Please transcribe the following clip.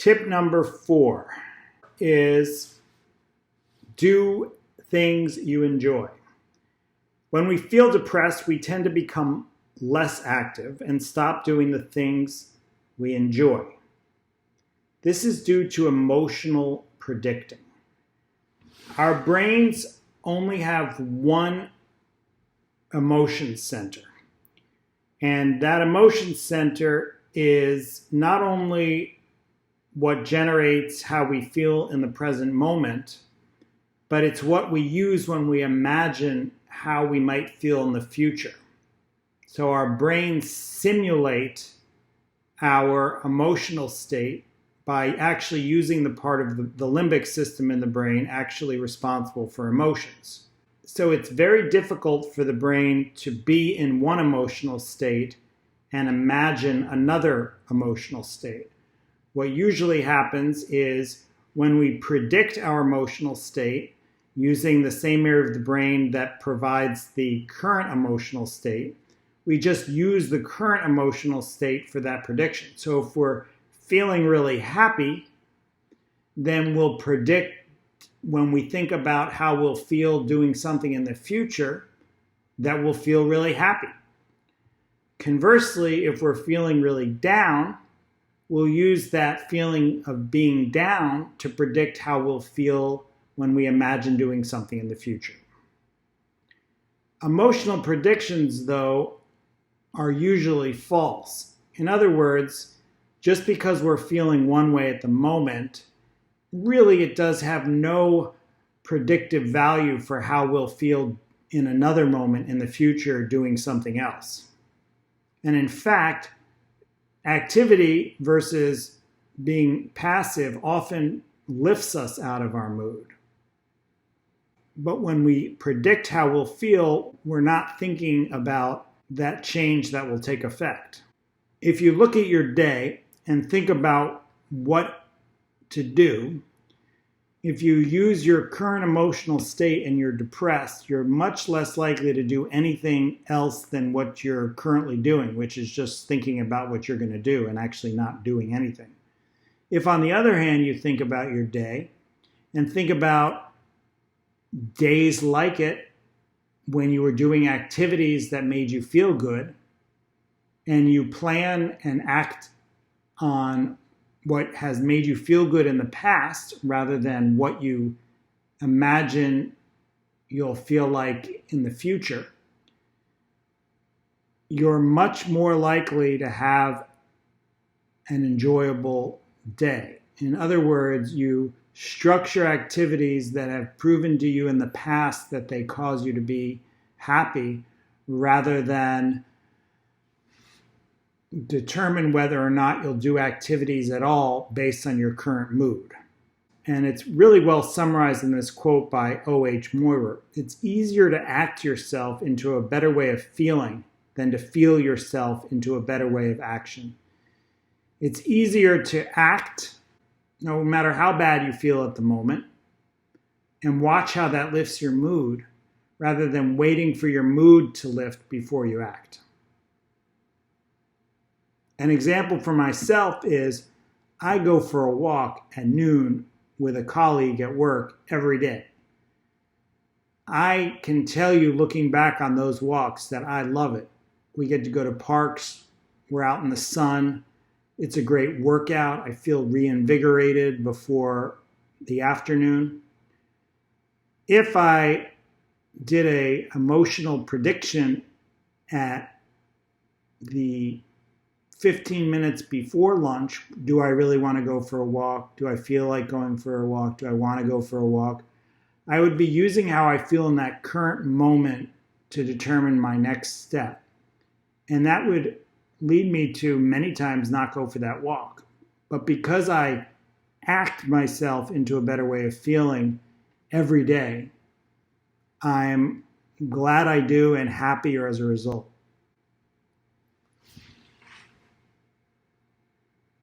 Tip number 4 is do things you enjoy. When we feel depressed, we tend to become less active and stop doing the things we enjoy. This is due to emotional predicting. Our brains only have one emotion center. And that emotion center is not only what generates how we feel in the present moment, but it's what we use when we imagine how we might feel in the future. So our brains simulate our emotional state by actually using the part of the limbic system in the brain actually responsible for emotions. So it's very difficult for the brain to be in one emotional state and imagine another emotional state. What usually happens is when we predict our emotional state using the same area of the brain that provides the current emotional state, we just use the current emotional state for that prediction. So if we're feeling really happy, then we'll predict when we think about how we'll feel doing something in the future that we'll feel really happy. Conversely, if we're feeling really down, we'll use that feeling of being down to predict how we'll feel when we imagine doing something in the future. Emotional predictions, though, are usually false. In other words, just because we're feeling one way at the moment, really it does have no predictive value for how we'll feel in another moment in the future doing something else. And in fact, activity versus being passive often lifts us out of our mood. But when we predict how we'll feel, we're not thinking about that change that will take effect. If you look at your day and think about what to do, if you use your current emotional state and you're depressed, you're much less likely to do anything else than what you're currently doing, which is just thinking about what you're going to do and actually not doing anything. If, on the other hand, you think about your day and think about days like it when you were doing activities that made you feel good, and you plan and act on what has made you feel good in the past rather than what you imagine you'll feel like in the future, you're much more likely to have an enjoyable day. In other words, you structure activities that have proven to you in the past that they cause you to be happy rather than determine whether or not you'll do activities at all based on your current mood. And it's really well summarized in this quote by O.H. Moyer. It's easier to act yourself into a better way of feeling than to feel yourself into a better way of action. It's easier to act, no matter how bad you feel at the moment, and watch how that lifts your mood, rather than waiting for your mood to lift before you act. An example for myself is I go for a walk at noon with a colleague at work every day. I can tell you, looking back on those walks, that I love it. We get to go to parks, we're out in the sun, it's a great workout, I feel reinvigorated before the afternoon. If I did an emotional prediction at the 15 minutes before lunch, do I really want to go for a walk? Do I feel like going for a walk? Do I want to go for a walk? I would be using how I feel in that current moment to determine my next step. And that would lead me to many times not go for that walk. But because I act myself into a better way of feeling every day, I'm glad I do and happier as a result.